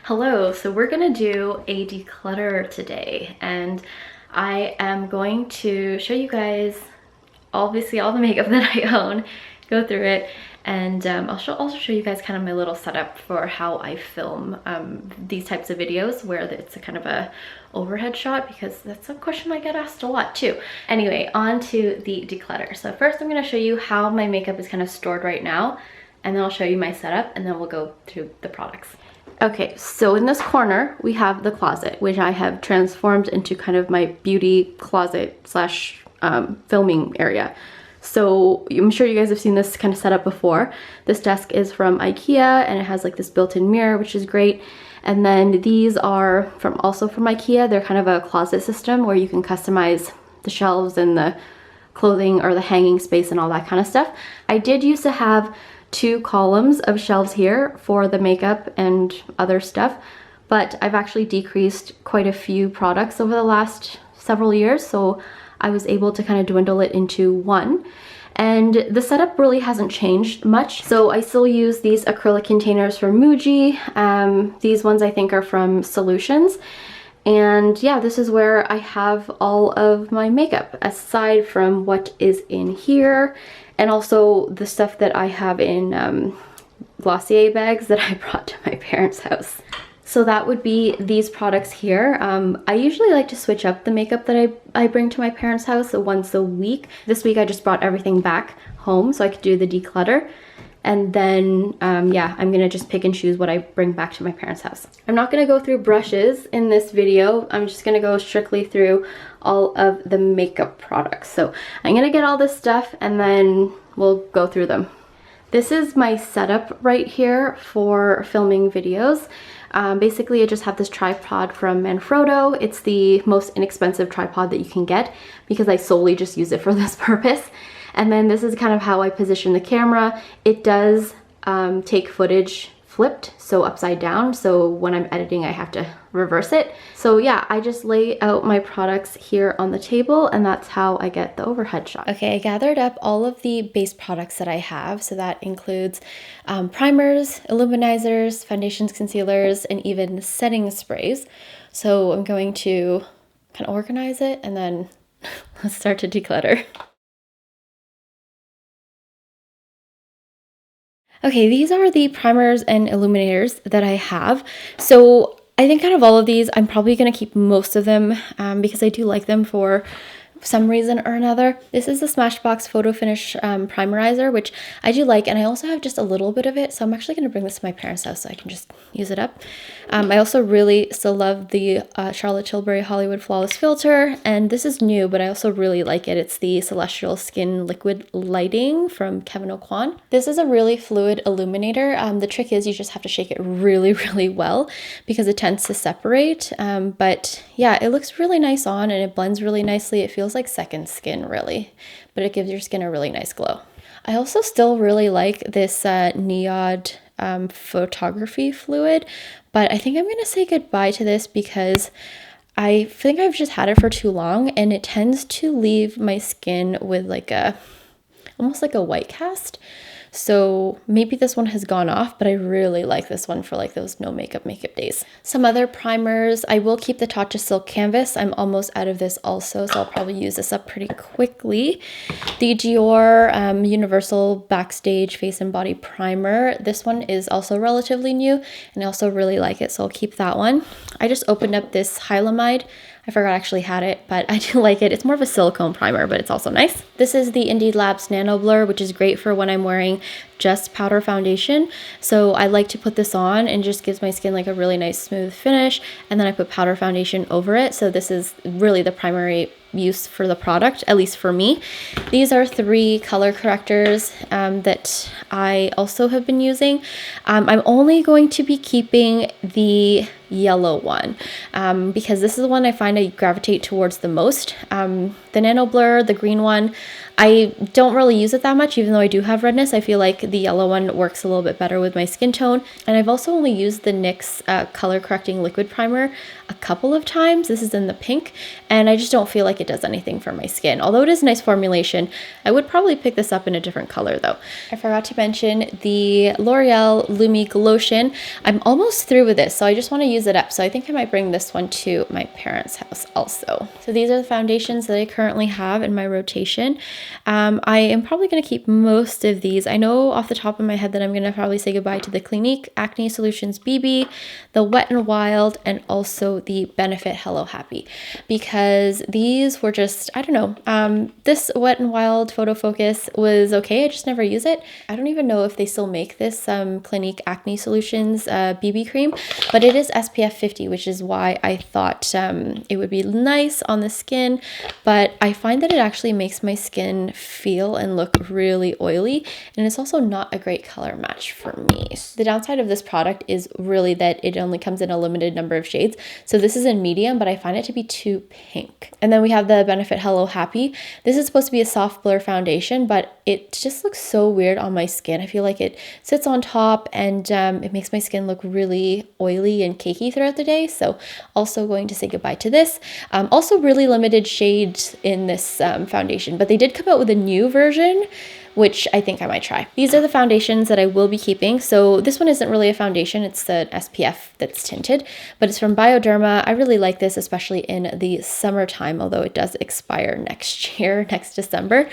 Hello, so we're gonna do a declutter today, and I am going to show you guys obviously all the makeup that I own, go through it, and I'll also show you guys kind of my little setup for how I film these types of videos where it's a kind of a overhead shot, because that's a question I get asked a lot too. Anyway, on to the declutter. So first I'm gonna show you how my makeup is kind of stored right now, and then I'll show you my setup, and then we'll go through the products. Okay, so in this corner, we have the closet, which I have transformed into kind of my beauty closet slash filming area. So I'm sure you guys have seen this kind of setup before. This desk is from Ikea, and it has like this built-in mirror, which is great. And then these are also from Ikea. They're kind of a closet system where you can customize the shelves and the clothing or the hanging space and all that kind of stuff. I did used to have 2 columns of shelves here for the makeup and other stuff, but I've actually decreased quite a few products over the last several years, so I was able to kind of dwindle it into 1. And the setup really hasn't changed much. So I still use these acrylic containers from Muji. These ones I think are from Solutions. And yeah, this is where I have all of my makeup, aside from what is in here, and also the stuff that I have in Glossier bags that I brought to my parents' house. So that would be these products here. I usually like to switch up the makeup that I bring to my parents' house once a week. This week I just brought everything back home so I could do the declutter. And then, yeah, I'm gonna just pick and choose what I bring back to my parents' house. I'm not gonna go through brushes in this video. I'm just gonna go strictly through all of the makeup products. So I'm gonna get all this stuff and then we'll go through them. This is my setup right here for filming videos. Basically, I just have this tripod from Manfrotto. It's the most inexpensive tripod that you can get because I solely just use it for this purpose. And then this is kind of how I position the camera. It does take footage flipped, so upside down. So when I'm editing, I have to reverse it. So yeah, I just lay out my products here on the table, and that's how I get the overhead shot. Okay, I gathered up all of the base products that I have. So that includes primers, illuminizers, foundations, concealers, and even setting sprays. So I'm going to kind of organize it and then let's start to declutter. Okay, these are the primers and illuminators that I have. So I think out of all of these, I'm probably going to keep most of them because I do like them for some reason or another. This is the Smashbox Photofinish Primerizer, which I do like, and I also have just a little bit of it, so I'm actually going to bring this to my parents' house so I can just use it up. I also really still love the Charlotte Tilbury Hollywood Flawless Filter, and this is new, but I also really like it. It's the Celestial Skin Liquid Lighting from Kevyn Aucoin. This is a really fluid illuminator. The trick is you just have to shake it really, really well because it tends to separate, but yeah, it looks really nice on and it blends really nicely. It feels like second skin really, but it gives your skin a really nice glow. I also still really like this NIOD photography fluid, but I think I'm going to say goodbye to this because I think I've just had it for too long and it tends to leave my skin with like almost like a white cast. So maybe this one has gone off, but I really like this one for like those no makeup days. Some other primers, I will keep the Tatcha Silk Canvas. I'm almost out of this also, so I'll probably use this up pretty quickly. The Dior Universal Backstage Face and Body Primer. This one is also relatively new, and I also really like it, so I'll keep that one. I just opened up this Hylamide. I forgot I actually had it, but I do like it. It's more of a silicone primer, but it's also nice. This is the Indeed Labs Nanoblur, which is great for when I'm wearing just powder foundation. So I like to put this on and just gives my skin like a really nice smooth finish. And then I put powder foundation over it. So this is really the primary use for the product, at least for me. These are 3 color correctors that I also have been using. I'm only going to be keeping the yellow one, because this is the one I find I gravitate towards the most. The Nanoblur, the green one, I don't really use it that much, even though I do have redness. I feel like the yellow one works a little bit better with my skin tone. And I've also only used the NYX color correcting liquid primer a couple of times. This is in the pink, and I just don't feel like it does anything for my skin. Although it is a nice formulation, I would probably pick this up in a different color though. I forgot to mention the L'Oreal Lumi Glotion. I'm almost through with this, so I just want to use it up. So I think I might bring this one to my parents' house also. So these are the foundations that I currently have in my rotation. I am probably going to keep most of these. I know off the top of my head that I'm going to probably say goodbye to the Clinique Acne Solutions BB, the Wet n Wild, and also the Benefit Hello Happy, because these were just, I don't know, this Wet n Wild Photofocus was okay. I just never use it. I don't even know if they still make this Clinique Acne Solutions BB cream, but it is SPF 50, which is why I thought it would be nice on the skin, but I find that it actually makes my skin feel and look really oily, and it's also not a great color match for me. The downside of this product is really that it only comes in a limited number of shades. So this is in medium, but I find it to be too pink. And then we have the Benefit Hello Happy. This is supposed to be a soft blur foundation, but it just looks so weird on my skin. I feel like it sits on top, and it makes my skin look really oily and cakey throughout the day. So also going to say goodbye to this. Also really limited shades in this foundation, but they did come out with a new version, which I think I might try. These are the foundations that I will be keeping. So this one isn't really a foundation, it's the SPF that's tinted, but it's from Bioderma. I really like this, especially in the summertime, although it does expire next year, next December.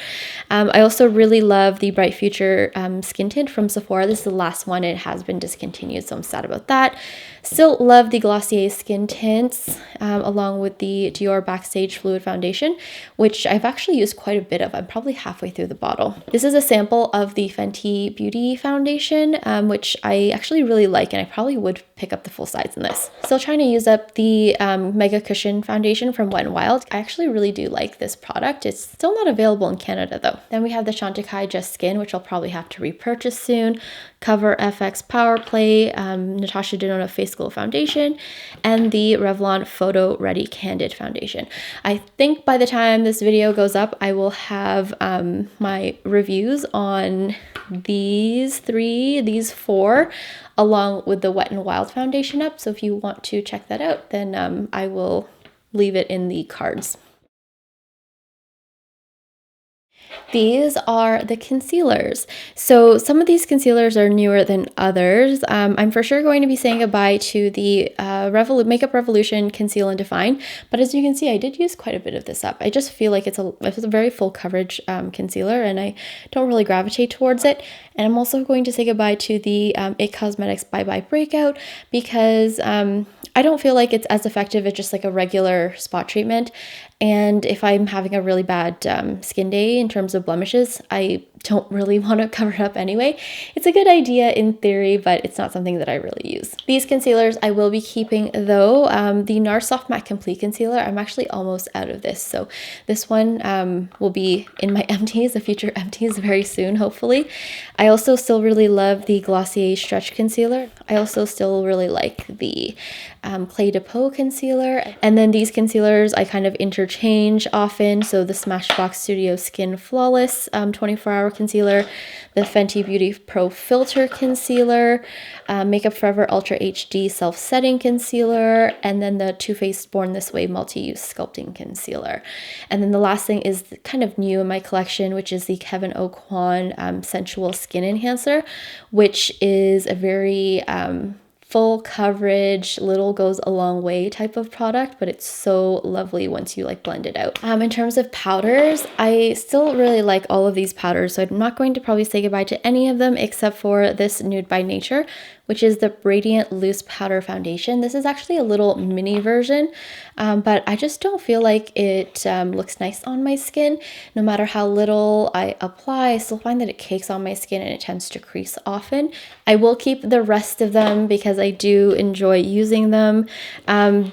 I also really love the Bright Future skin tint from Sephora. This is the last one. It has been discontinued, so I'm sad about that. Still love the Glossier skin tints, along with the Dior Backstage Fluid Foundation, which I've actually used quite a bit of. I'm probably halfway through the bottle. This is a sample of the Fenty Beauty Foundation, which I actually really like, and I probably would pick up the full size in this. Still trying to use up the Mega Cushion Foundation from Wet n Wild. I actually really do like this product. It's still not available in Canada though. Then we have the Chantecaille Just Skin, which I'll probably have to repurchase soon. Cover FX Power Play, Natasha Denona Face Glow Foundation, and the Revlon Photoready Candid Foundation. I think by the time this video goes up, I will have my reviews on these four, along with the Wet n Wild foundation up. So if you want to check that out, then I will leave it in the cards. These are the concealers. So some of these concealers are newer than others. I'm for sure going to be saying goodbye to the Makeup Revolution Conceal and Define, but as you can see, I did use quite a bit of this up. I just feel like it's a very full coverage concealer, and I don't really gravitate towards it. And I'm also going to say goodbye to the IT Cosmetics Bye Bye Breakout, because I don't feel like it's as effective as just like a regular spot treatment. And if I'm having a really bad skin day in terms of blemishes, I don't really want to cover it up anyway. It's a good idea in theory, but it's not something that I really use. These concealers I will be keeping though. The NARS Soft Matte Complete Concealer, I'm actually almost out of this. So this one will be in my empties, the future empties very soon, hopefully. I also still really love the Glossier Stretch Concealer. I also still really like the Clé de Peau Concealer. And then these concealers I kind of interchange often. So the Smashbox Studio Skin Flawless 24-hour concealer, the Fenty Beauty Pro Filtr Concealer, Makeup Forever Ultra HD Self-Setting Concealer, and then the Too Faced Born This Way Multi-Use Sculpting Concealer. And then the last thing is kind of new in my collection, which is the Kevyn Aucoin Sensual Skin Enhancer, which is a very full coverage, little goes a long way type of product, but it's so lovely once you like blend it out. In terms of powders, I still really like all of these powders, so I'm not going to probably say goodbye to any of them except for this Nude by Nature, which is the Radiant Loose Powder Foundation. This is actually a little mini version, but I just don't feel like it looks nice on my skin. No matter how little I apply, I still find that it cakes on my skin and it tends to crease often. I will keep the rest of them because I do enjoy using them.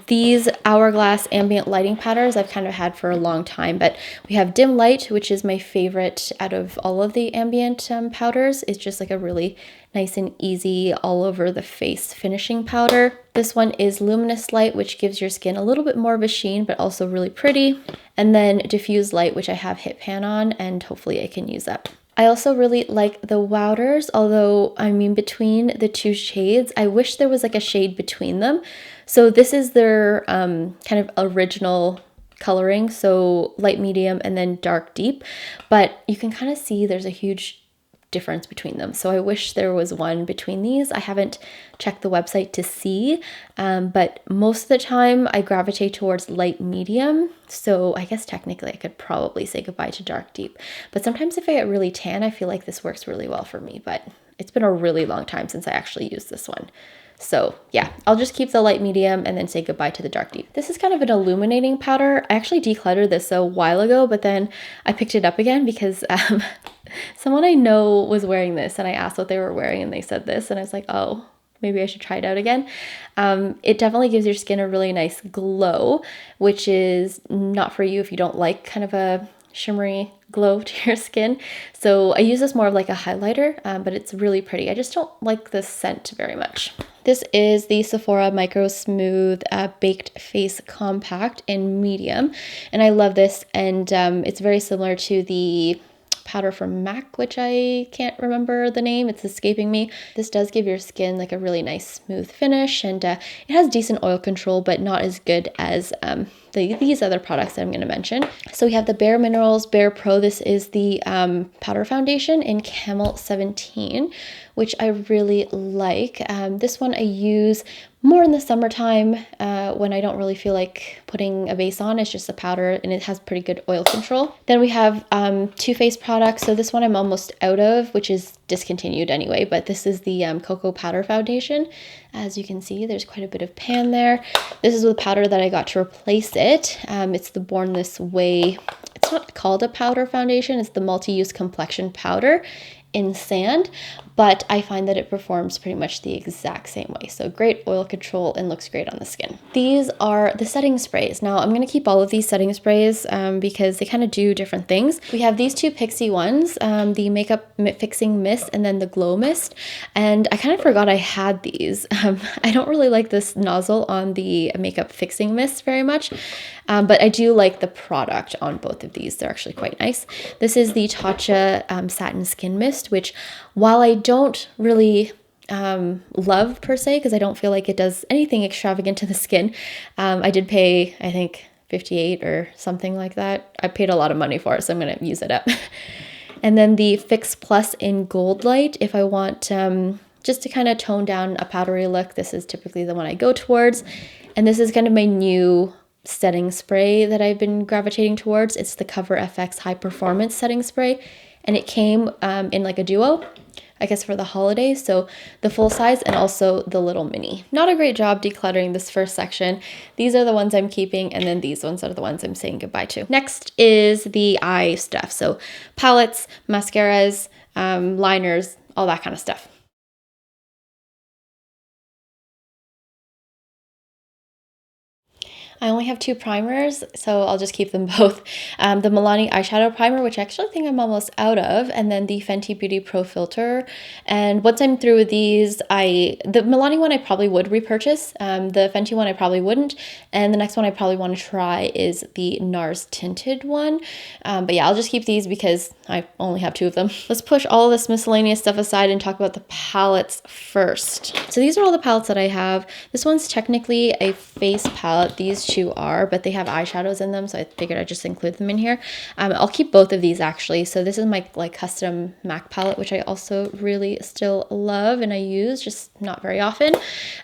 These Hourglass Ambient Lighting Powders I've kind of had for a long time, but we have Dim Light, which is my favorite out of all of the ambient powders. It's just like a really nice and easy all over the face finishing powder. This one is Luminous Light, which gives your skin a little bit more of a sheen, but also really pretty. And then Diffuse Light, which I have Hit Pan on, and hopefully I can use that. I also really like the Wowders, although I mean between the two shades, I wish there was like a shade between them. So this is their kind of original coloring, so light medium and then dark deep, but you can kind of see there's a huge difference between them. So I wish there was one between these. I haven't checked the website to see, but most of the time I gravitate towards light medium. So I guess technically I could probably say goodbye to dark deep, but sometimes if I get really tan, I feel like this works really well for me, but it's been a really long time since I actually used this one. So yeah, I'll just keep the light medium and then say goodbye to the dark deep. This is kind of an illuminating powder. I actually decluttered this a while ago, but then I picked it up again because someone I know was wearing this and I asked what they were wearing and they said this and I was like, oh, maybe I should try it out again. It definitely gives your skin a really nice glow, which is not for you if you don't like kind of a shimmery glow to your skin. So I use this more of like a highlighter, but it's really pretty. I just don't like the scent very much. This is the Sephora Micro Smooth Baked Face Compact in medium, and I love this, and it's very similar to the powder from MAC, which I can't remember the name, it's escaping me. This does give your skin like a really nice smooth finish, and it has decent oil control, but not as good as these other products that I'm going to mention. So we have the Bare Minerals Bare Pro. This is the powder foundation in Camel 17, which I really like. This one I use more in the summertime when I don't really feel like putting a base on. It's just a powder and it has pretty good oil control. Then we have Too Faced products. So this one I'm almost out of, which is discontinued anyway, but this is the Cocoa Powder Foundation. As you can see, there's quite a bit of pan there. This is the powder that I got to replace it. It's the Born This Way. It's not called a powder foundation, it's the multi-use complexion powder in sand, but I find that it performs pretty much the exact same way. So great oil control and looks great on the skin. These are the setting sprays. Now I'm going to keep all of these setting sprays because they kind of do different things. We have these two Pixie ones, the Makeup Fixing Mist and then the Glow Mist. And I kind of forgot I had these. I don't really like this nozzle on the Makeup Fixing Mist very much, but I do like the product on both of these. They're actually quite nice. This is the Tatcha Satin Skin Mist, which while I don't really love per se, because I don't feel like it does anything extravagant to the skin, I did pay, I think, $58 or something like that. I paid a lot of money for it, so I'm going to use it up. And then the Fix Plus in Gold Light, if I want just to kind of tone down a powdery look, this is typically the one I go towards. And this is kind of my new setting spray that I've been gravitating towards. It's the Cover FX High Performance Setting Spray. And it came in like a duo, I guess for the holidays. So the full size and also the little mini. Not a great job decluttering this first section. These are the ones I'm keeping, and then these ones are the ones I'm saying goodbye to. Next is the eye stuff. So palettes, mascaras, liners, all that kind of stuff. I only have 2 primers, so I'll just keep them both. The Milani eyeshadow primer, which I actually think I'm almost out of, and then the Fenty Beauty Pro Filter. And once I'm through with these, the Milani one I probably would repurchase. The Fenty one I probably wouldn't. And the next one I probably want to try is the NARS tinted one. But yeah, I'll just keep these because I only have 2 of them. Let's push all this miscellaneous stuff aside and talk about the palettes first. So these are all the palettes that I have. This one's technically a face palette. These 2 are, but they have eyeshadows in them, so I figured I'd just include them in here. I'll keep both of these actually. So this is my like custom MAC palette, which I also really still love and I use, just not very often.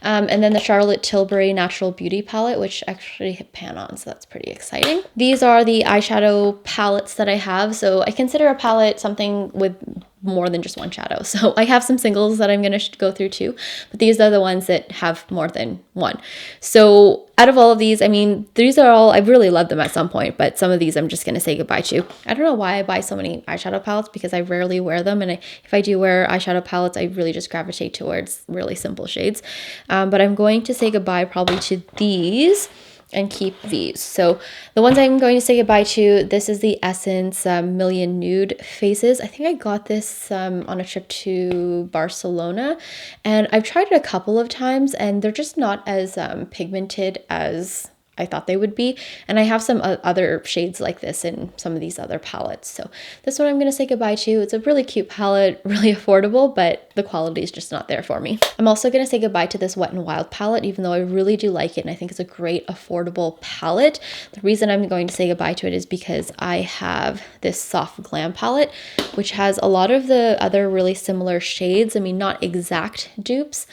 And then the Charlotte Tilbury Natural Beauty palette, which actually hit pan on, so that's pretty exciting. These are the eyeshadow palettes that I have. So I consider a palette something with more than just one shadow. So I have some singles that I'm going to go through too, but these are the ones that have more than one. So out of all of these, I mean, these are all, I really love them at some point, but some of these I'm just going to say goodbye to. I don't know why I buy so many eyeshadow palettes because I rarely wear them. And if I do wear eyeshadow palettes, I really just gravitate towards really simple shades. But I'm going to say goodbye probably to these. and keep these. So the ones I'm going to say goodbye to, this is the Essence Million Nude Faces. I think I got this on a trip to Barcelona, and I've tried it a couple of times, and they're just not as pigmented as I thought they would be. And I have some other shades like this in some of these other palettes. So this one I'm going to say goodbye to. It's a really cute palette, really affordable, but the quality is just not there for me. I'm also going to say goodbye to this Wet n Wild palette, even though I really do like it and I think it's a great affordable palette. The reason I'm going to say goodbye to it is because I have this Soft Glam palette, which has a lot of the other really similar shades. I mean, not exact dupes,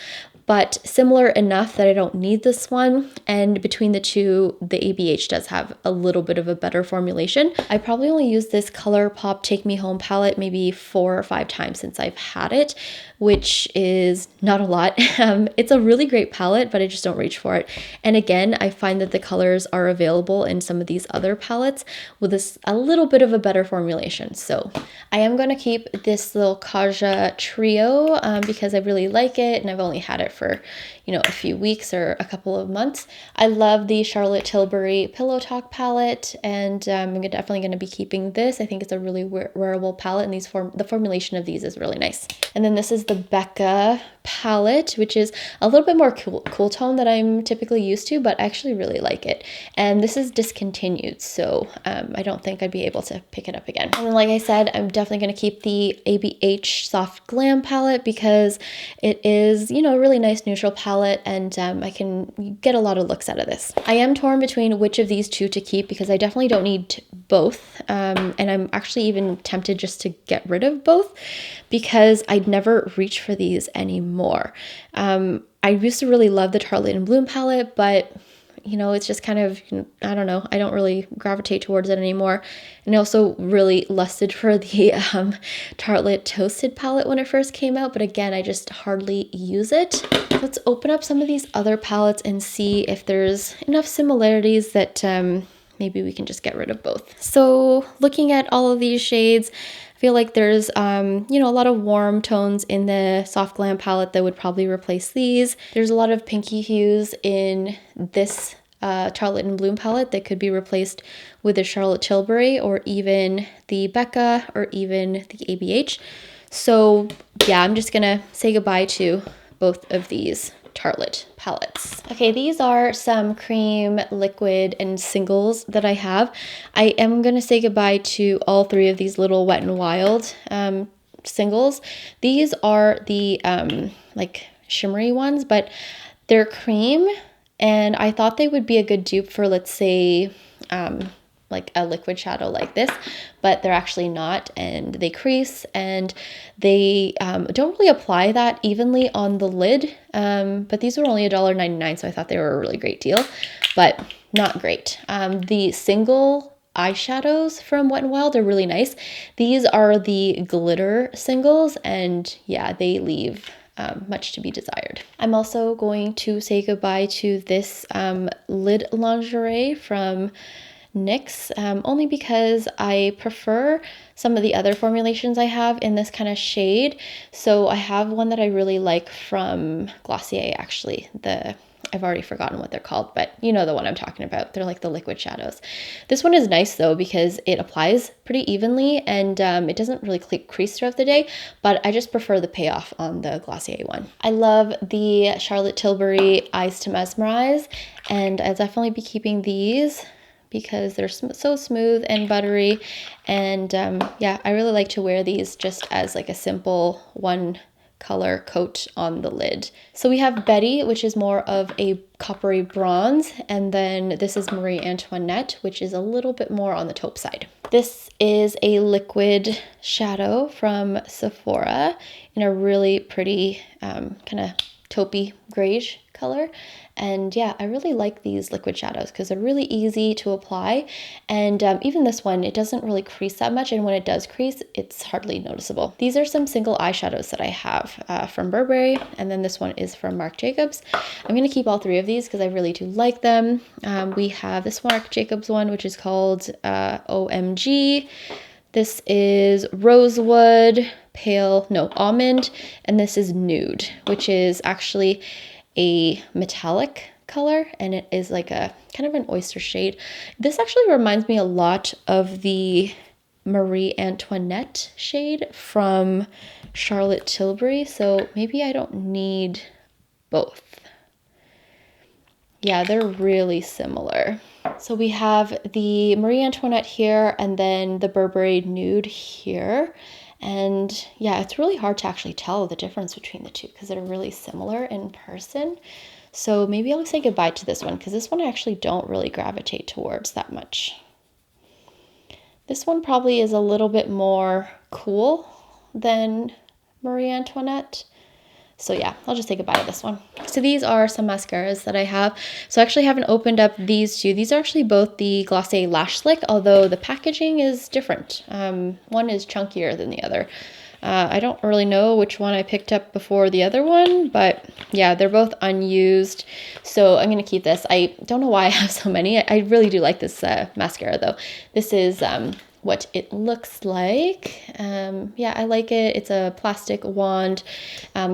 but similar enough that I don't need this one. And between the two, the ABH does have a little bit of a better formulation. I probably only used this ColourPop Take Me Home palette maybe 4 or 5 times since I've had it, which is not a lot. It's a really great palette, but I just don't reach for it. And again, I find that the colors are available in some of these other palettes with this a little bit of a better formulation. So I am going to keep this little Kaja trio because I really like it and I've only had it for, you know, a few weeks or a couple of months. I love the Charlotte Tilbury Pillow Talk palette, and I'm definitely going to be keeping this. I think it's a really wearable palette, and the formulation of these is really nice. And then this is the Becca palette, which is a little bit more cool tone that I'm typically used to, but I actually really like it. And this is discontinued, so I don't think I'd be able to pick it up again. And then, like I said, I'm definitely going to keep the ABH Soft Glam palette because it is, you know, a really nice neutral palette, and I can get a lot of looks out of this. I am torn between which of these two to keep because I definitely don't need both, and I'm actually even tempted just to get rid of both because I'd never reach for these anymore. I used to really love the Tartelette and Bloom palette, but you know, it's just kind of, I don't know, I don't really gravitate towards it anymore. And I also really lusted for the Tartelette Toasted palette when it first came out, but again, I just hardly use it. Let's open up some of these other palettes and see if there's enough similarities that maybe we can just get rid of both. So looking at all of these shades, I feel like there's, you know, a lot of warm tones in the Soft Glam palette that would probably replace these. There's a lot of pinky hues in this Tartelette and Bloom palette that could be replaced with the Charlotte Tilbury or even the Becca or even the ABH. So yeah, I'm just gonna say goodbye to both of these Tartelette palettes. Okay, these are some cream, liquid, and singles that I have. I am going to say goodbye to all 3 of these little Wet n Wild singles. These are the like shimmery ones, but they're cream, and I thought they would be a good dupe for, let's say, like a liquid shadow like this, but they're actually not, and they crease, and they don't really apply that evenly on the lid, but these were only $1.99, so I thought they were a really great deal, but not great. The single eyeshadows from Wet n Wild are really nice. These are the glitter singles, and yeah, they leave much to be desired. I'm also going to say goodbye to this lid lingerie from NYX, only because I prefer some of the other formulations I have in this kind of shade. So I have one that I really like from Glossier, actually. I've already forgotten what they're called, but you know the one I'm talking about. They're like the liquid shadows. This one is nice though because it applies pretty evenly, and it doesn't really crease throughout the day, but I just prefer the payoff on the Glossier one. I love the Charlotte Tilbury Eyes to Mesmerize, and I'll definitely be keeping these because they're so smooth and buttery, and yeah, I really like to wear these just as like a simple one color coat on the lid. So we have Betty, which is more of a coppery bronze, and then this is Marie Antoinette, which is a little bit more on the taupe side. This is a liquid shadow from Sephora in a really pretty kind of taupey grayish color. And yeah, I really like these liquid shadows because they're really easy to apply. And even this one, it doesn't really crease that much. And when it does crease, it's hardly noticeable. These are some single eyeshadows that I have from Burberry. And then this one is from Marc Jacobs. I'm going to keep all 3 of these because I really do like them. We have this Marc Jacobs one, which is called OMG. This is Rosewood, Almond, and this is Nude, which is actually a metallic color, and it is like a kind of an oyster shade. This actually reminds me a lot of the Marie Antoinette shade from Charlotte Tilbury, so maybe I don't need both. Yeah, they're really similar. So we have the Marie Antoinette here and then the Burberry Nude here. And yeah, it's really hard to actually tell the difference between the two because they're really similar in person. So maybe I'll say goodbye to this one because this one I actually don't really gravitate towards that much. This one probably is a little bit more cool than Marie Antoinette. So yeah, I'll just say goodbye to this one. So these are some mascaras that I have. So I actually haven't opened up these two. These are actually both the Glossier Lash Slick, although the packaging is different. One is chunkier than the other. I don't really know which one I picked up before the other one, but yeah, they're both unused. So I'm going to keep this. I don't know why I have so many. I really do like this mascara though. This is what it looks like. Yeah, I like it. It's a plastic wand,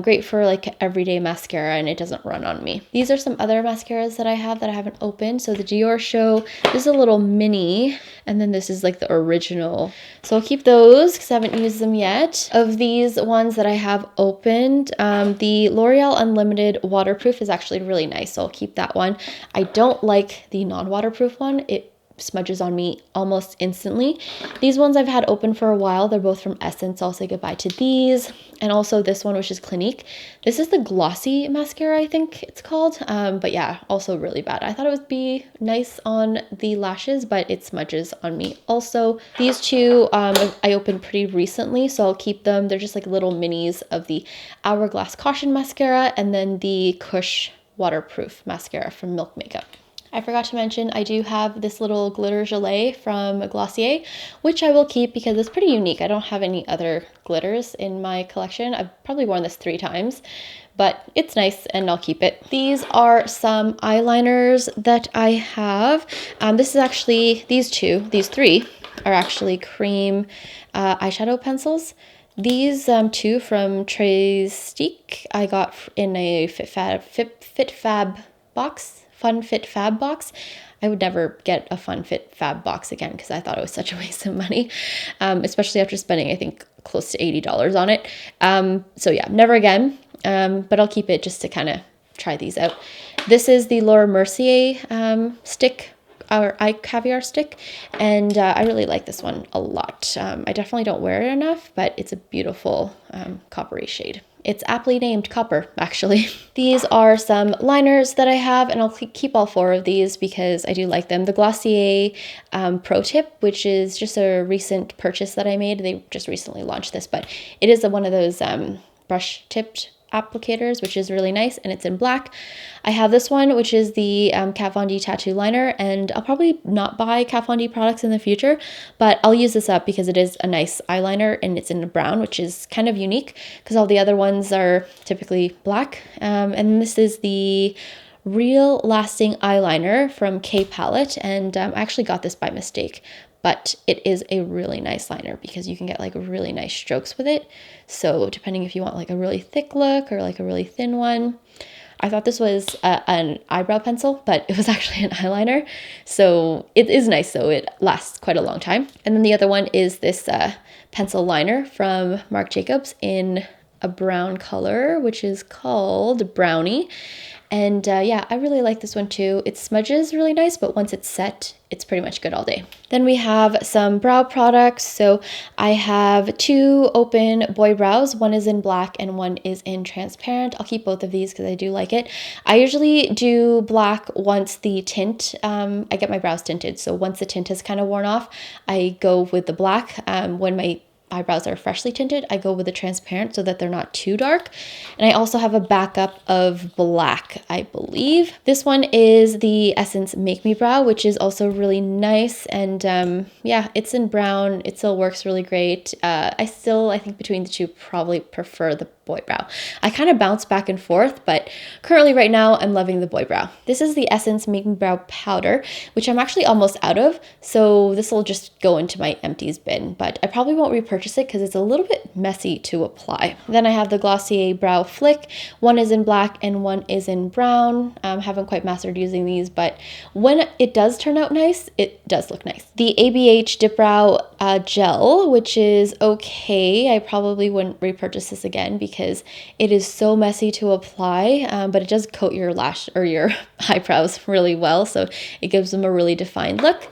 great for like everyday mascara, and it doesn't run on me. These are some other mascaras that I have that I haven't opened. So the Dior Show, this is a little mini, and then this is like the original. So I'll keep those because I haven't used them yet. Of these ones that I have opened, the L'Oreal Unlimited Waterproof is actually really nice, so I'll keep that one. I don't like the non-waterproof one. It smudges on me almost instantly. These ones I've had open for a while. They're both from Essence. I'll say goodbye to these. And also this one, which is Clinique. This is the glossy mascara, I think it's called. But yeah, also really bad. I thought it would be nice on the lashes, but it smudges on me also. These two I opened pretty recently, so I'll keep them. They're just like little minis of the Hourglass Caution mascara and then the Kush waterproof mascara from Milk Makeup. I forgot to mention I do have this little glitter gelée from Glossier, which I will keep because it's pretty unique. I don't have any other glitters in my collection. I've probably worn this 3 times, but it's nice and I'll keep it. These are some eyeliners that I have. This is actually, these 3 are actually cream eyeshadow pencils. These 2 from Trestique I got in a FitFab box. Fun Fit Fab box. I would never get a Fun Fit Fab box again because I thought it was such a waste of money, especially after spending, I think, close to $80 on it. So yeah, never again, but I'll keep it just to kind of try these out. This is the Laura Mercier stick, or eye caviar stick, and I really like this one a lot. I definitely don't wear it enough, but it's a beautiful coppery shade. It's aptly named Copper, actually. These are some liners that I have, and I'll keep all 4 of these because I do like them. The Glossier Pro Tip, which is just a recent purchase that I made. They just recently launched this, but it is one of those brush-tipped applicators, which is really nice, and it's in black. I have this one, which is the Kat Von D tattoo liner, and I'll probably not buy Kat Von D products in the future, but I'll use this up because it is a nice eyeliner and it's in a brown, which is kind of unique because all the other ones are typically black. And this is the Real Lasting Eyeliner from K Palette, and I actually got this by mistake, but it is a really nice liner because you can get like really nice strokes with it. So depending if you want like a really thick look or like a really thin one. I thought this was an eyebrow pencil, but it was actually an eyeliner. So it is nice, so it lasts quite a long time. And then the other one is this pencil liner from Marc Jacobs in a brown color, which is called Brownie. And yeah, I really like this one too. It smudges really nice, but once it's set, it's pretty much good all day. Then we have some brow products. So I have 2 open boy brows. One is in black and one is in transparent. I'll keep both of these because I do like it. I usually do black once the tint, I get my brows tinted. So once the tint has kind of worn off, I go with the black. When my eyebrows are freshly tinted, I go with the transparent so that they're not too dark. And I also have a backup of black, I believe. This one is the Essence Make Me Brow, which is also really nice. And yeah, it's in brown. It still works really great. I think between the two, probably prefer the boy brow. I kind of bounce back and forth, but currently right now I'm loving the boy brow. This is the Essence Make Me Brow Powder, which I'm actually almost out of, so this will just go into my empties bin, but I probably won't repurchase it because it's a little bit messy to apply. Then I have the Glossier Brow Flick. One is in black and one is in brown. Haven't quite mastered using these, but when it does turn out nice, it does look nice. The ABH Dip Brow Gel, which is okay. I probably wouldn't repurchase this again because it is so messy to apply, but it does coat your lash or your eyebrows really well, so it gives them a really defined look.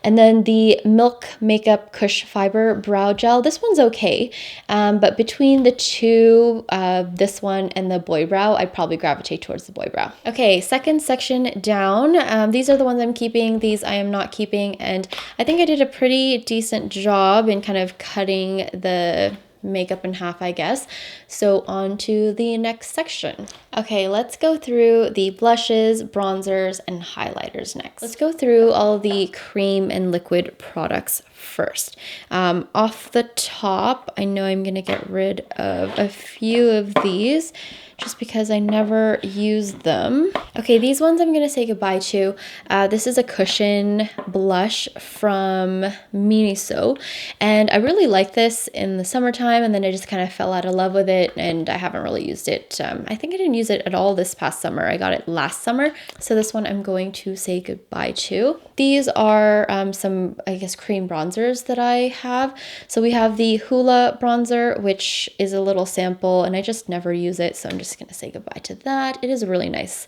And then the Milk Makeup Kush Fiber Brow Gel. This one's okay, but between the two, this one and the boy brow, I'd probably gravitate towards the boy brow. Okay, second section down. These are the ones I'm keeping. These I am not keeping, and I think I did a pretty decent job in kind of cutting the makeup in half, I guess. So on to the next section. Okay, let's go through the blushes, bronzers, and highlighters next. Let's go through all the cream and liquid products first. Off the top, I know I'm gonna get rid of a few of these just because I never use them. Okay, these ones I'm gonna say goodbye to. This is a cushion blush from Miniso, and I really like this in the summertime, and then I just kind of fell out of love with it, and I haven't really used it. I think I didn't use it at all this past summer. I got it last summer, so this one I'm going to say goodbye to. These are some, I guess, cream bronzers that I have. So we have the Hoola bronzer, which is a little sample, and I just never use it, so I'm just gonna say goodbye to that. It is a really nice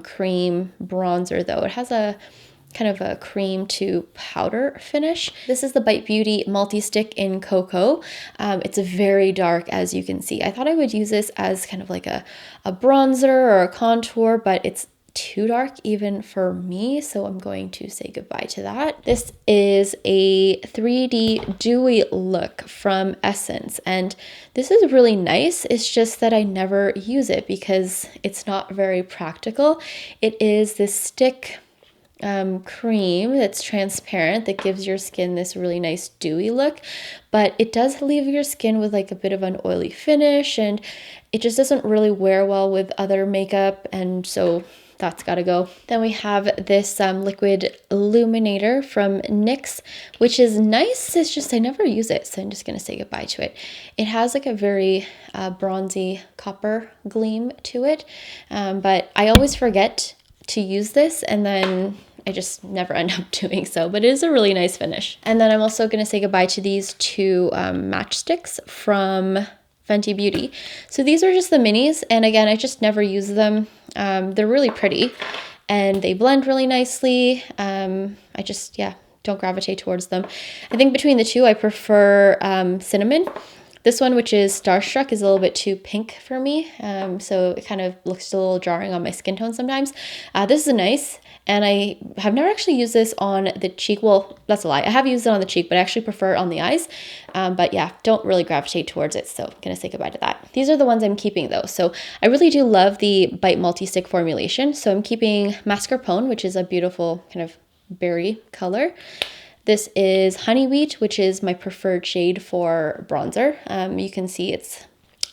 cream bronzer though. It has a kind of a cream to powder finish. This is the Bite Beauty Multi-Stick in Cocoa. It's very dark, as you can see. I thought I would use this as kind of like a bronzer or a contour, but it's too dark even for me, so I'm going to say goodbye to that. This is a 3D dewy look from Essence, and this is really nice. It's just that I never use it because it's not very practical. It is this stick cream that's transparent that gives your skin this really nice dewy look, but it does leave your skin with like a bit of an oily finish, and it just doesn't really wear well with other makeup, and so that's gotta go. Then we have this liquid illuminator from NYX, which is nice. It's just I never use it, so I'm just gonna say goodbye to it. It has like a very bronzy copper gleam to it, but I always forget to use this, and then I just never end up doing so, but it is a really nice finish. And then I'm also gonna say goodbye to these two matchsticks from Fenty Beauty. So these are just the minis, and again, I just never use them. They're really pretty and they blend really nicely. I just, yeah, don't gravitate towards them. I think between the two, I prefer Cinnamon. This one, which is Starstruck, is a little bit too pink for me, so it kind of looks a little jarring on my skin tone sometimes. This is nice, and I have never actually used this on the cheek. Well, that's a lie. I have used it on the cheek, but I actually prefer it on the eyes. But yeah, don't really gravitate towards it, so I'm gonna say goodbye to that. These are the ones I'm keeping though. So I really do love the Bite Multi-Stick formulation. So I'm keeping Mascarpone, which is a beautiful kind of berry color. This is Honey Wheat, which is my preferred shade for bronzer. You can see it's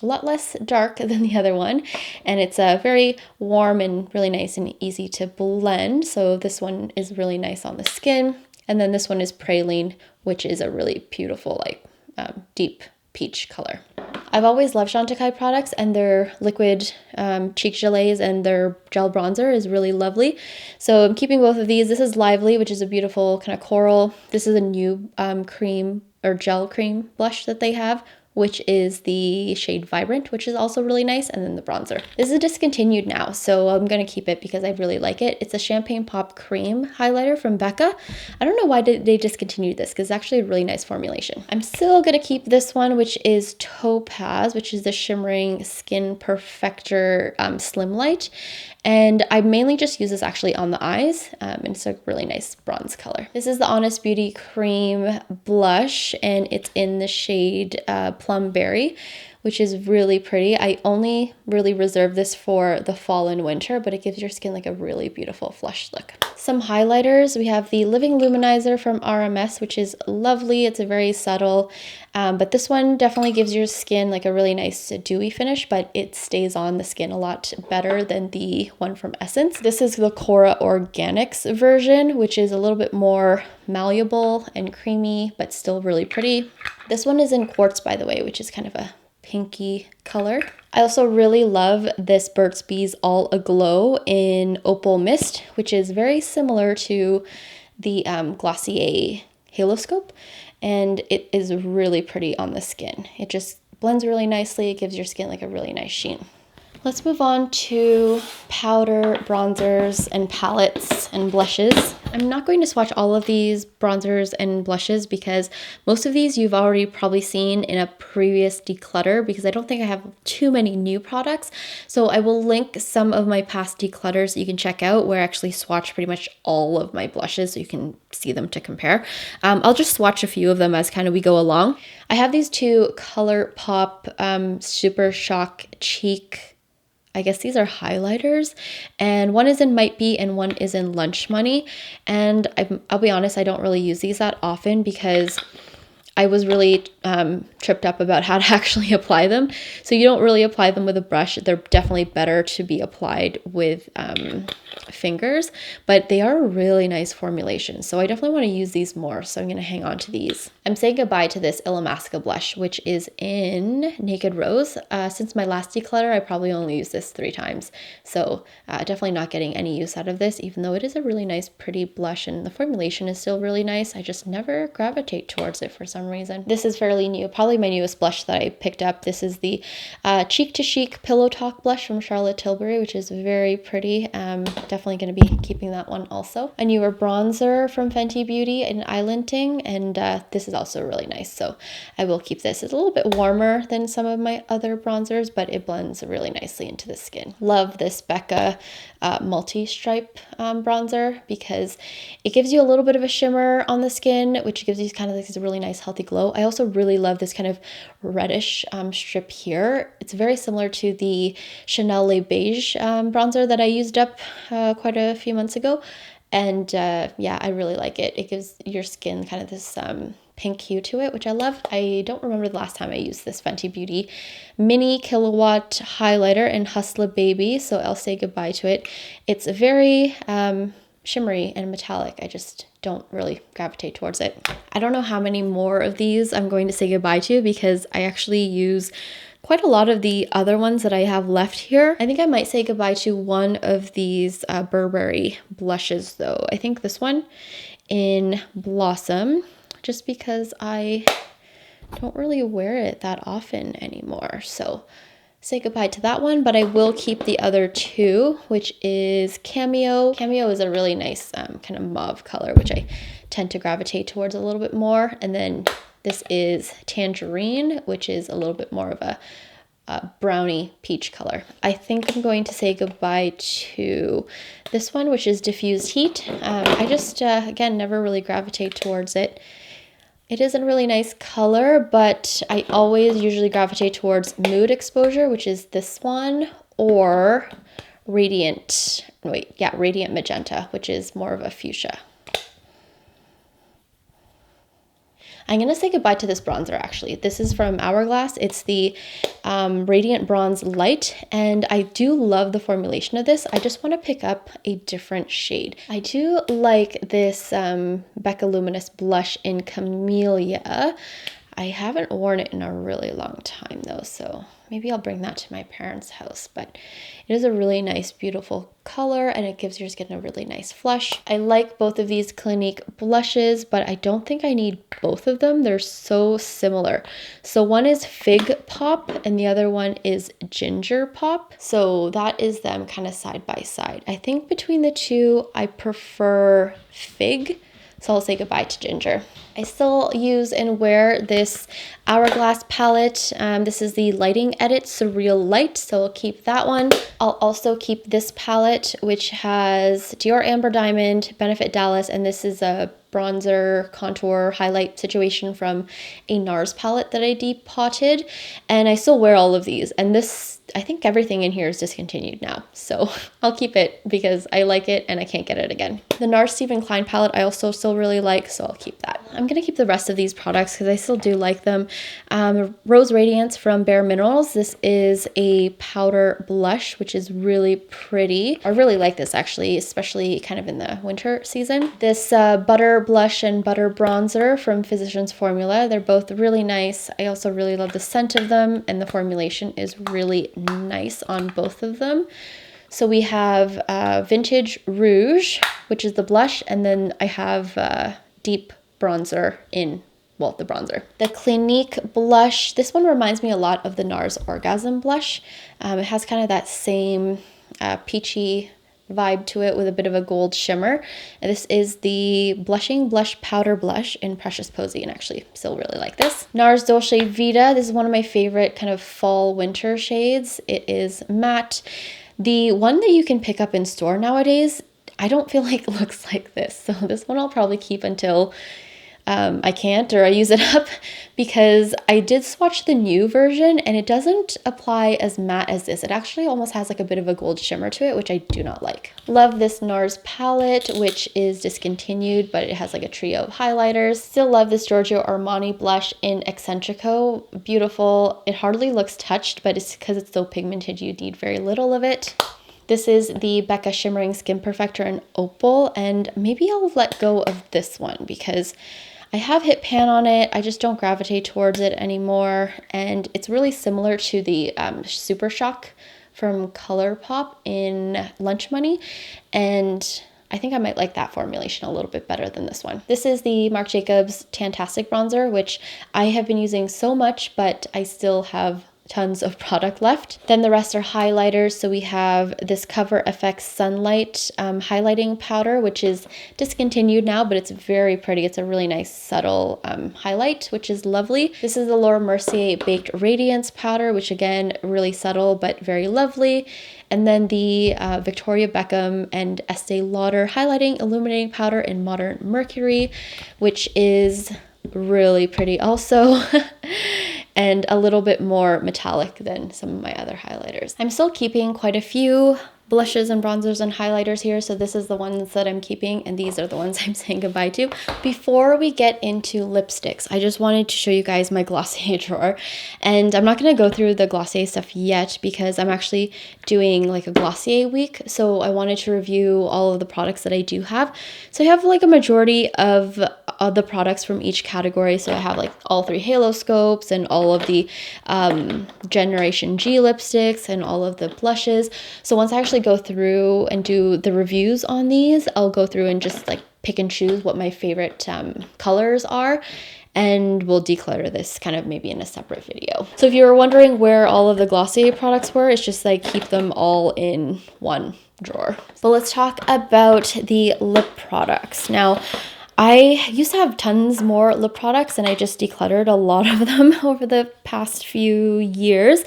a lot less dark than the other one, and it's very warm and really nice and easy to blend. So this one is really nice on the skin. And then this one is Praline, which is a really beautiful, like deep peach color. I've always loved Chantecaille products, and their liquid cheek gelées and their gel bronzer is really lovely. So I'm keeping both of these. This is Lively, which is a beautiful kind of coral. This is a new cream or gel cream blush that they have, which is the shade Vibrant, which is also really nice, and then the bronzer. This is discontinued now, so I'm gonna keep it because I really like it. It's a Champagne Pop Cream highlighter from Becca. I don't know why they discontinued this, because it's actually a really nice formulation. I'm still gonna keep this one, which is Topaz, which is the Shimmering Skin Perfector Slim Light. And I mainly just use this actually on the eyes, and it's a really nice bronze color. This is the Honest Beauty Cream Blush, and it's in the shade Plum Berry, which is really pretty. I only really reserve this for the fall and winter, but it gives your skin like a really beautiful flush look. Some highlighters, we have the Living Luminizer from RMS, which is lovely. It's a very subtle, but this one definitely gives your skin like a really nice dewy finish, but it stays on the skin a lot better than the one from Essence. This is the Cora Organics version, which is a little bit more malleable and creamy, but still really pretty. This one is in quartz, by the way, which is kind of a pinky color. I also really love this Burt's Bees All Aglow in Opal Mist, which is very similar to the Glossier Haloscope, and it is really pretty on the skin. It just blends really nicely. It gives your skin like a really nice sheen. Let's move on to powder, bronzers, and palettes and blushes. I'm not going to swatch all of these bronzers and blushes because most of these you've already probably seen in a previous declutter, because I don't think I have too many new products. So I will link some of my past declutters that you can check out where I actually swatch pretty much all of my blushes so you can see them to compare. I'll just swatch a few of them as kind of we go along. I have these two ColourPop Super Shock Cheek, I guess these are highlighters, and one is in Might Be and one is in Lunch Money. And I'll be honest, I don't really use these that often because I was really tripped up about how to actually apply them. So you don't really apply them with a brush. They're definitely better to be applied with fingers, but they are a really nice formulation. So I definitely want to use these more. So I'm going to hang on to these. I'm saying goodbye to this Illamasqua blush, which is in Naked Rose. Since my last declutter, I probably only used this 3 times. So definitely not getting any use out of this, even though it is a really nice, pretty blush and the formulation is still really nice. I just never gravitate towards it for some reason. This is fairly new, probably my newest blush that I picked up. This is the Cheek to Chic Pillow Talk blush from Charlotte Tilbury, which is very pretty. Definitely going to be keeping that one also. A newer bronzer from Fenty Beauty in Islanding, and this is also really nice, so I will keep this. It's a little bit warmer than some of my other bronzers, but it blends really nicely into the skin. Love this Becca multi-stripe bronzer because it gives you a little bit of a shimmer on the skin, which gives you kind of like this really nice healthy glow. I also really love this kind of reddish strip here. It's very similar to the Chanel Le Beige bronzer that I used up quite a few months ago, and yeah, I really like it. It gives your skin kind of this pink hue to it, which I love. I don't remember the last time I used this Fenty Beauty Mini Kilowatt Highlighter in Hustler Baby, so I'll say goodbye to it. It's very shimmery and metallic. I just don't really gravitate towards it. I don't know how many more of these I'm going to say goodbye to because I actually use quite a lot of the other ones that I have left here. I think I might say goodbye to one of these Burberry blushes though. I think this one in Blossom, just because I don't really wear it that often anymore. So say goodbye to that one, but I will keep the other two, which is Cameo. Cameo is a really nice kind of mauve color, which I tend to gravitate towards a little bit more. And then this is Tangerine, which is a little bit more of a brownie peach color. I think I'm going to say goodbye to this one, which is Diffused Heat. I just, again, never really gravitate towards it. It is a really nice color, but I always usually gravitate towards Mood Exposure, which is this one, or Radiant Magenta, which is more of a fuchsia. I'm going to say goodbye to this bronzer, actually. This is from Hourglass. It's the Radiant Bronze Light, and I do love the formulation of this. I just want to pick up a different shade. I do like this Becca Luminous blush in Camellia. I haven't worn it in a really long time, though, so maybe I'll bring that to my parents' house, but it is a really nice, beautiful color, and it gives your skin a really nice flush. I like both of these Clinique blushes, but I don't think I need both of them. They're so similar. So one is Fig Pop, and the other one is Ginger Pop. So that is them kind of side by side. I think between the two, I prefer Fig, so I'll say goodbye to Ginger. I still use and wear this Hourglass palette. This is the Lighting Edit Surreal Light, so I'll keep that one. I'll also keep this palette, which has Dior Amber Diamond, Benefit Dallas, and this is a bronzer, contour, highlight situation from a NARS palette that I depotted, and I still wear all of these, and this, I think everything in here is discontinued now, so I'll keep it because I like it and I can't get it again. The NARS Stephen Klein palette I also still really like, so I'll keep that. I'm gonna keep the rest of these products because I still do like them. Rose Radiance from Bare Minerals. This is a powder blush, which is really pretty. I really like this actually, especially kind of in the winter season. This Butter Blush and Butter Bronzer from Physicians Formula. They're both really nice. I also really love the scent of them, and the formulation is really nice on both of them. So we have Vintage Rouge, which is the blush, and then I have Deep Bronzer in, well, the bronzer. The Clinique blush, this one reminds me a lot of the NARS Orgasm blush. It has kind of that same peachy vibe to it with a bit of a gold shimmer. And this is the Blushing Blush Powder Blush in Precious Posy, and actually still really like this. NARS Dolce Vita, this is one of my favorite kind of fall winter shades. It is matte. The one that you can pick up in store nowadays, I don't feel like looks like this. So this one I'll probably keep until I can't, or I use it up, because I did swatch the new version and it doesn't apply as matte as this. It actually almost has like a bit of a gold shimmer to it, which I do not like. Love this NARS palette, which is discontinued, but it has like a trio of highlighters. Still love this Giorgio Armani blush in Eccentrico. Beautiful. It hardly looks touched, but it's because it's so pigmented, you need very little of it. This is the Becca Shimmering Skin Perfector in Opal, and maybe I'll let go of this one because I have hit pan on it. I just don't gravitate towards it anymore. And it's really similar to the Super Shock from ColourPop in Lunch Money. And I think I might like that formulation a little bit better than this one. This is the Marc Jacobs Tantastic Bronzer, which I have been using so much, but I still have tons of product left. Then the rest are highlighters. So we have this Cover FX Sunlight highlighting powder, which is discontinued now, but it's very pretty. It's a really nice subtle highlight, which is lovely. This is the Laura Mercier Baked Radiance powder, which again, really subtle, but very lovely. And then the Victoria Beckham and Estee Lauder highlighting illuminating powder in Modern Mercury, which is really pretty also. And a little bit more metallic than some of my other highlighters. I'm still keeping quite a few blushes and bronzers and highlighters here, so this is the ones that I'm keeping, and these are the ones I'm saying goodbye to. Before we get into lipsticks, I just wanted to show you guys my Glossier drawer, and I'm not going to go through the Glossier stuff yet because I'm actually doing like a Glossier week, so I wanted to review all of the products that I do have. So I have like a majority of the products from each category, so I have like all 3 Halo Scopes and all of the Generation G lipsticks and all of the blushes. So once I actually go through and do the reviews on these, I'll go through and just like pick and choose what my favorite colors are, and we'll declutter this kind of maybe in a separate video. So if you were wondering where all of the Glossier products were, it's just like keep them all in one drawer. But let's talk about the lip products. Now, I used to have tons more lip products and I just decluttered a lot of them over the past few years.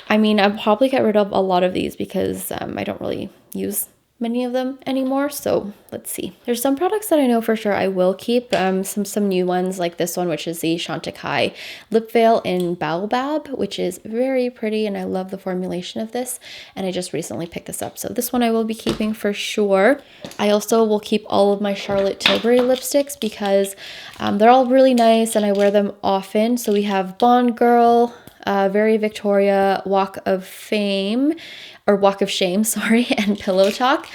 I mean, I'll probably get rid of a lot of these because I don't really use many of them anymore. So let's see. There's some products that I know for sure I will keep. Some new ones like this one, which is the Chantecaille Lip Veil in Baobab, which is very pretty and I love the formulation of this. And I just recently picked this up. So this one I will be keeping for sure. I also will keep all of my Charlotte Tilbury lipsticks because they're all really nice and I wear them often. So we have Bond Girl, Very Victoria, Walk of Fame, or Walk of Shame, sorry, and Pillow Talk.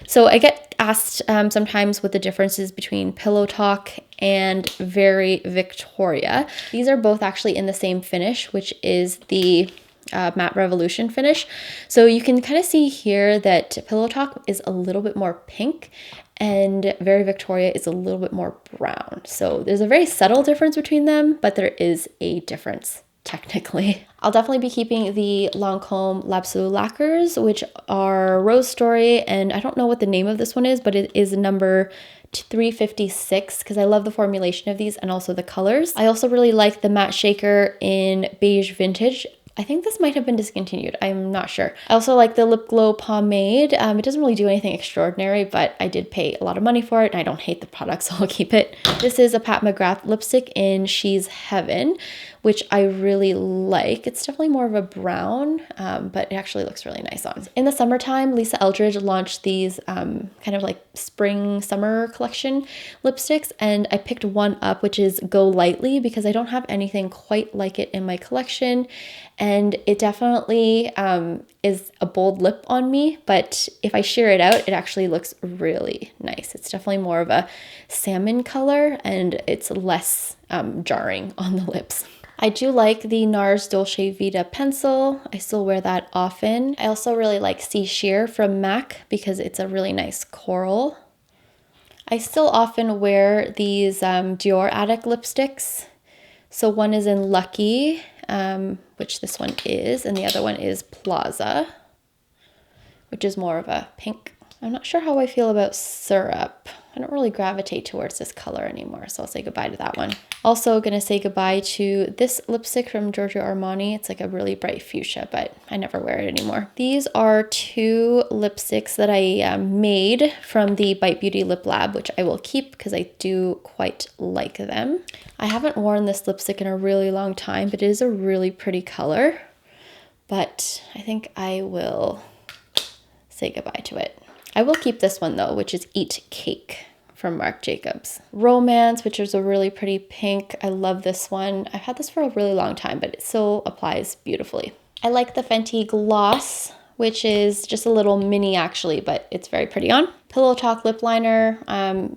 So I get asked sometimes what the difference is between Pillow Talk and Very Victoria. These are both actually in the same finish, which is the Matte Revolution finish. So you can kind of see here that Pillow Talk is a little bit more pink and Very Victoria is a little bit more brown. So there's a very subtle difference between them, but there is a difference technically. I'll definitely be keeping the Lancome L'Absolu lacquers, which are Rose Story, and I don't know what the name of this one is, but it is number 356 because I love the formulation of these and also the colors. I also really like the Matte Shaker in Beige Vintage. I think this might have been discontinued. I'm not sure. I also like the Lip Glow Pomade. It doesn't really do anything extraordinary, but I did pay a lot of money for it and I don't hate the product, so I'll keep it. This is a Pat McGrath lipstick in She's Heaven, which I really like. It's definitely more of a brown, but it actually looks really nice on. In the summertime, Lisa Eldridge launched these kind of like spring summer collection lipsticks, and I picked one up, which is Go Lightly, because I don't have anything quite like it in my collection. And it definitely is a bold lip on me, but if I sheer it out, it actually looks really nice. It's definitely more of a salmon color and it's less jarring on the lips. I do like the NARS Dolce Vita pencil. I still wear that often. I also really like Sea Sheer from MAC because it's a really nice coral. I still often wear these Dior Addict lipsticks. So one is in Lucky, which this one is, and the other one is Plaza, which is more of a pink. I'm not sure how I feel about Syrup. I don't really gravitate towards this color anymore, so I'll say goodbye to that one. Also gonna say goodbye to this lipstick from Giorgio Armani. It's like a really bright fuchsia, but I never wear it anymore. These are two lipsticks that I made from the Bite Beauty Lip Lab, which I will keep because I do quite like them. I haven't worn this lipstick in a really long time, but it is a really pretty color. But I think I will say goodbye to it. I will keep this one though, which is Eat Cake from Marc Jacobs. Romance, which is a really pretty pink. I love this one. I've had this for a really long time, but it still applies beautifully. I like the Fenty Gloss, which is just a little mini actually, but it's very pretty on. Pillow Talk lip liner,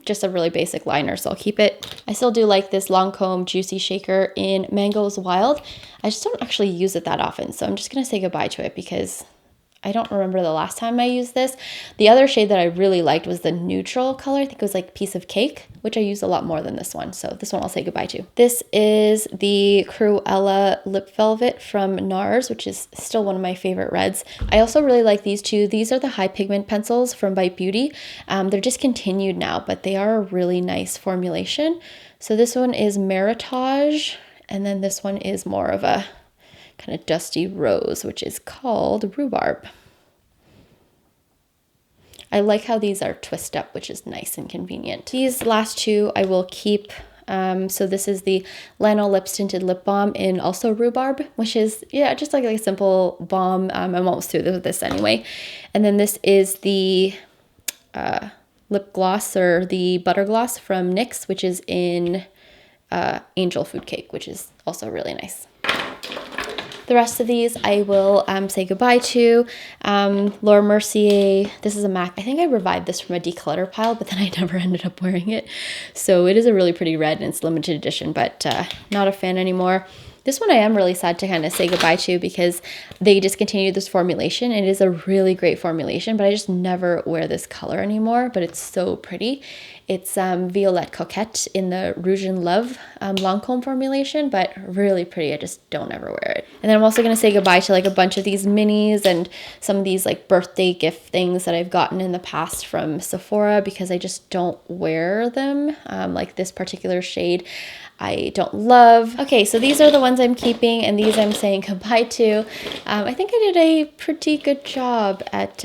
just a really basic liner, so I'll keep it. I still do like this Lancome Juicy Shaker in Mangoes Wild. I just don't actually use it that often, so I'm just gonna say goodbye to it because I don't remember the last time I used this. The other shade that I really liked was the neutral color. I think it was like Piece of Cake, which I use a lot more than this one. So this one I'll say goodbye to. This is the Cruella Lip Velvet from NARS, which is still one of my favorite reds. I also really like these two. These are the high pigment pencils from Bite Beauty. They're discontinued now, but they are a really nice formulation. So this one is Meritage, and then this one is more of a kind of dusty rose, which is called Rhubarb. I like how these are twist up, which is nice and convenient. These last two I will keep. So this is the Lano Lips Tinted Lip Balm in also Rhubarb, which is, yeah, just like a simple balm. I'm almost through with this anyway. And then this is the lip gloss or the butter gloss from NYX, which is in Angel Food Cake, which is also really nice. The rest of these I will say goodbye to. Laura Mercier, this is a MAC. I think I revived this from a declutter pile, but then I never ended up wearing it. So it is a really pretty red and it's limited edition, but not a fan anymore. This one I am really sad to kind of say goodbye to because they discontinued this formulation. It is a really great formulation, but I just never wear this color anymore, but it's so pretty. It's Violette Coquette in the Rouge in Love Lancome formulation, but really pretty. I just don't ever wear it. And then I'm also going to say goodbye to like a bunch of these minis and some of these like birthday gift things that I've gotten in the past from Sephora because I just don't wear them. Like this particular shade I don't love. Okay, so these are the ones I'm keeping and these I'm saying goodbye to. I think I did a pretty good job at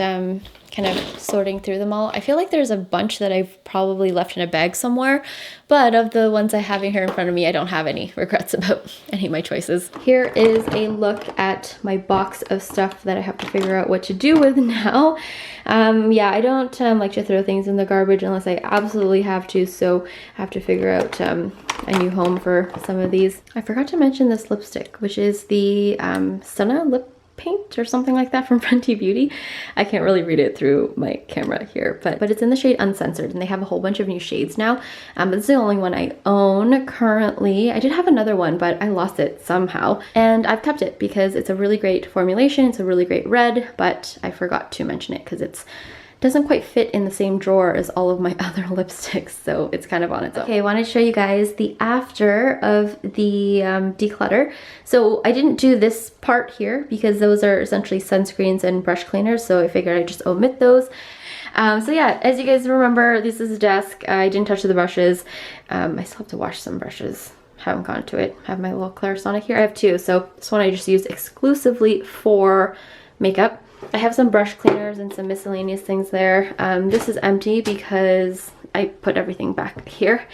kind of sorting through them all. I feel like there's a bunch that I've probably left in a bag somewhere, but of the ones I have in here in front of me, I don't have any regrets about any of my choices. Here is a look at my box of stuff that I have to figure out what to do with now. Yeah, I don't like to throw things in the garbage unless I absolutely have to, so I have to figure out a new home for some of these. I forgot to mention this lipstick, which is the Stunna Lip Paint or something like that from Fenty Beauty. I can't really read it through my camera here, but it's in the shade Uncensored, and they have a whole bunch of new shades now. But it's the only one I own currently. I did have another one, but I lost it somehow, and I've kept it because it's a really great formulation. It's a really great red, but I forgot to mention it because it's doesn't quite fit in the same drawer as all of my other lipsticks, so it's kind of on its own. Okay, I wanted to show you guys the after of the declutter. So I didn't do this part here because those are essentially sunscreens and brush cleaners, so I figured I'd just omit those. So yeah, as you guys remember, this is a desk. I didn't touch the brushes. I still have to wash some brushes. haven't gone to it. I have my little Clarisonic here. I have two, so this one I just use exclusively for makeup. I have some brush cleaners and some miscellaneous things there. This is empty because I put everything back here.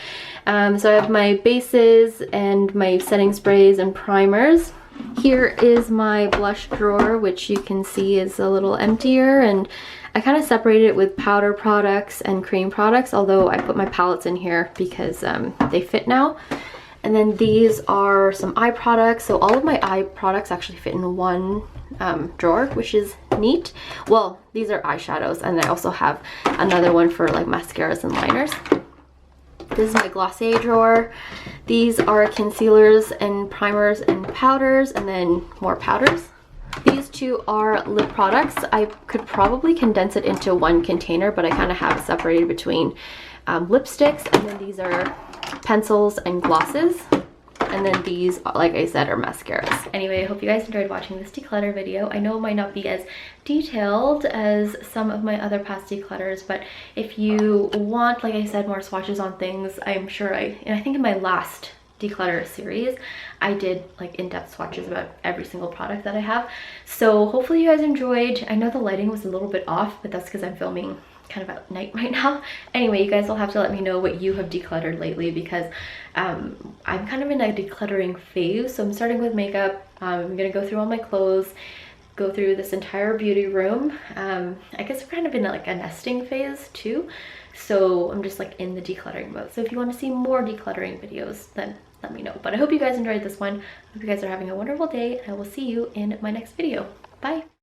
So I have my bases and my setting sprays and primers. Here is my blush drawer, which you can see is a little emptier, and I kind of separated it with powder products and cream products, although I put my palettes in here because they fit now. And then these are some eye products. So all of my eye products actually fit in one drawer, which is neat. Well, these are eyeshadows, and I also have another one for like mascaras and liners. This is my Glossier drawer. These are concealers and primers and powders, and then more powders. These two are lip products. I could probably condense it into one container, but I kind of have it separated between lipsticks, and then these are pencils and glosses. And then these, like I said, are mascaras. Anyway, I hope you guys enjoyed watching this declutter video. I know it might not be as detailed as some of my other past declutters, but if you want, like I said, more swatches on things, I'm sure and I think in my last declutter series, I did like in-depth swatches about every single product that I have. So hopefully you guys enjoyed. I know the lighting was a little bit off, but that's because I'm filming kind of at night right now. Anyway, you guys will have to let me know what you have decluttered lately, because I'm kind of in a decluttering phase. So I'm starting with makeup. I'm gonna go through all my clothes, go through this entire beauty room. I guess we're kind of in like a nesting phase too. So I'm just like in the decluttering mode. So if you want to see more decluttering videos, then let me know. But I hope you guys enjoyed this one. I hope you guys are having a wonderful day, and I will see you in my next video. Bye.